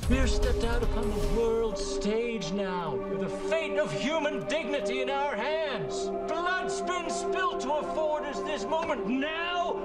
We are stepped out upon the world stage now, with the fate of human dignity in our hands. Blood's been spilled to afford us this moment now.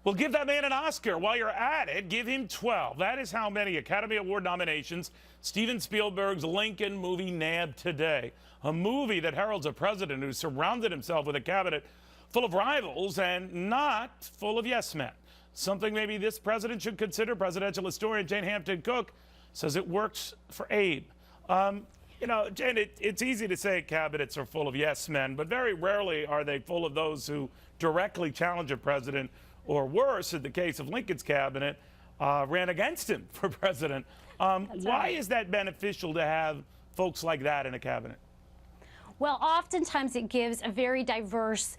Well, give that man an Oscar. While you're at it, give him 12. That is how many Academy Award nominations Steven Spielberg's Lincoln movie nabbed today. A movie that heralds a president who surrounded himself with a cabinet full of rivals and not full of yes men. Something maybe this president should consider. Presidential historian Jane Hampton Cook says it works for Abe. You know, Jane, it's easy to say cabinets are full of yes men, but very rarely are they full of those who directly challenge a president, or worse, in the case of Lincoln's cabinet, ran against him for president. Why is that beneficial to have folks like that in a cabinet? Well, oftentimes it gives a very diverse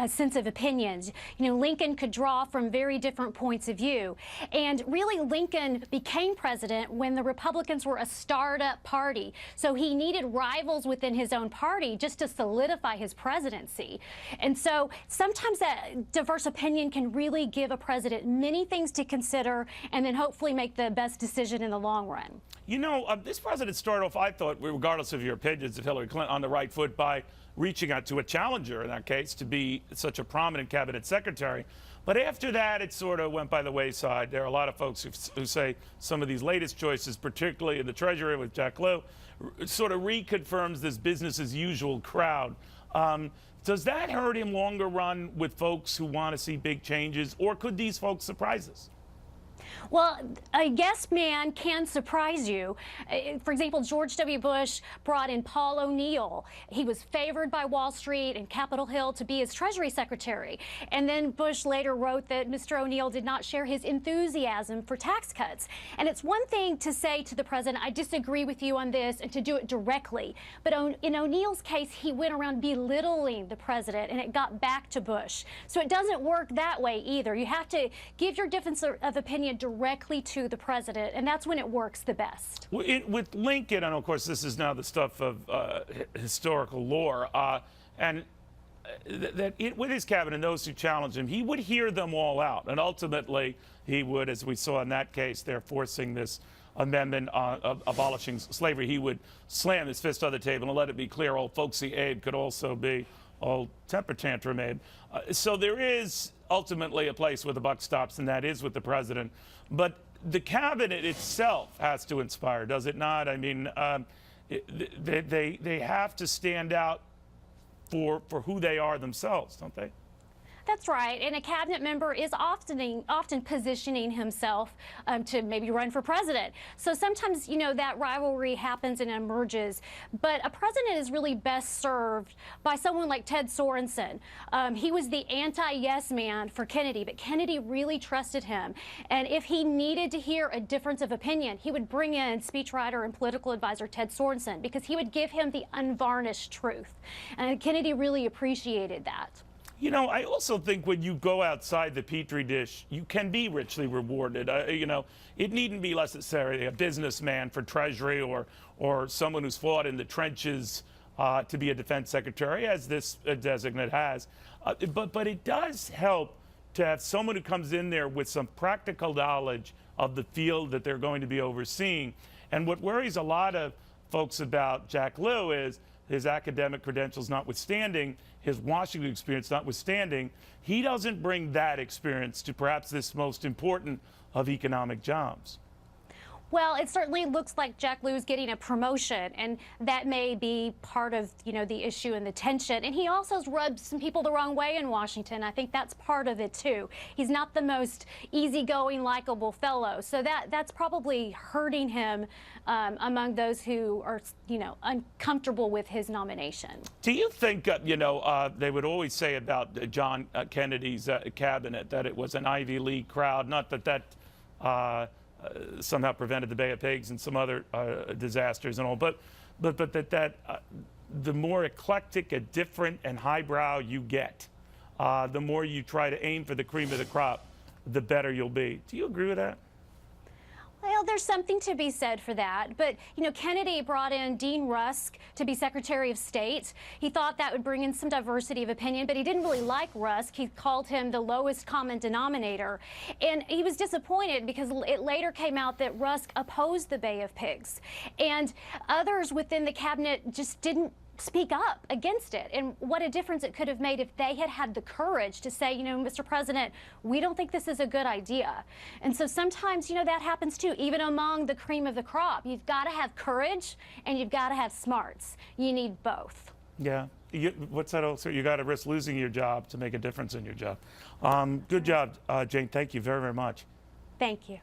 sense of opinions. You know, Lincoln could draw from very different points of view. And really, Lincoln became president when the Republicans were a startup party. So he needed rivals within his own party just to solidify his presidency. And so sometimes that diverse opinion can really give a president many things to consider and then hopefully make the best decision in the long run. You know, this president started off, I thought, regardless of your opinions of Hillary Clinton, on the right foot by reaching out to a challenger, in that case, to be such a prominent cabinet secretary. But after that, it sort of went by the wayside. There are a lot of folks who say some of these latest choices, particularly in the Treasury with Jack Lew, sort of reconfirms this business as usual crowd. Does that hurt him longer run with folks who want to see big changes, or could these folks surprise us? Well, a yes man can surprise you. For example, George W. Bush brought in Paul O'Neill. He was favored by Wall Street and Capitol Hill to be his Treasury Secretary. And then Bush later wrote that Mr. O'Neill did not share his enthusiasm for tax cuts. And it's one thing to say to the president, I disagree with you on this, and to do it directly. But in O'Neill's case, he went around belittling the president, and it got back to Bush. So it doesn't work that way either. You have to give your difference of opinion directly to the president, and that's when it works the best. With Lincoln, and of course this is now the stuff of historical lore, with his cabinet and those who challenged him, he would hear them all out, and ultimately he would, as we saw in that case, they're forcing this amendment of abolishing slavery, he would slam his fist on the table and let it be clear old folksy Abe could also be old temper tantrum Abe. So there is ultimately a place where the buck stops, and that is with the president. But the cabinet itself has to inspire, does it not? I mean, they have to stand out for who they are themselves, don't they? That's right, and a cabinet member is often positioning himself to maybe run for president. So sometimes, you know, that rivalry happens and emerges, but a president is really best served by someone like Ted Sorensen. He was the anti-yes man for Kennedy, but Kennedy really trusted him. And if he needed to hear a difference of opinion, he would bring in speechwriter and political advisor Ted Sorensen, because he would give him the unvarnished truth. And Kennedy really appreciated that. You know, I also think when you go outside the Petri dish, you can be richly rewarded. You know, it needn't be necessarily a businessman for Treasury or someone who's fought in the trenches to be a defense secretary, as this designate has. But it does help to have someone who comes in there with some practical knowledge of the field that they're going to be overseeing. And what worries a lot of folks about Jack Lew is his academic credentials notwithstanding, his Washington experience notwithstanding, he doesn't bring that experience to perhaps this most important of economic jobs. Well, it certainly looks like Jack Lew is getting a promotion, and that may be part of, you know, the issue and the tension. And he also has rubbed some people the wrong way in Washington. I think that's part of it too. He's not the most easygoing, likable fellow, so that's probably hurting him among those who are, you know, uncomfortable with his nomination. Do you think, you know, they would always say about John Kennedy's cabinet that it was an Ivy League crowd, not that somehow prevented the Bay of Pigs and some other disasters and all, but that the more eclectic and different and highbrow you get, the more you try to aim for the cream of the crop, the better you'll be. Do you agree with that? Well, there's something to be said for that. But, you know, Kennedy brought in Dean Rusk to be Secretary of State. He thought that would bring in some diversity of opinion, but he didn't really like Rusk. He called him the lowest common denominator. And he was disappointed because it later came out that Rusk opposed the Bay of Pigs. And others within the cabinet just didn't speak up against it, and what a difference it could have made if they had had the courage to say, you know, Mr. President, we don't think this is a good idea. And so sometimes, you know, that happens too, even among the cream of the crop. You've got to have courage and you've got to have smarts. You need both. Yeah. What's that also? You got to risk losing your job to make a difference in your job. Good job, Jane. Thank you very, very much. Thank you.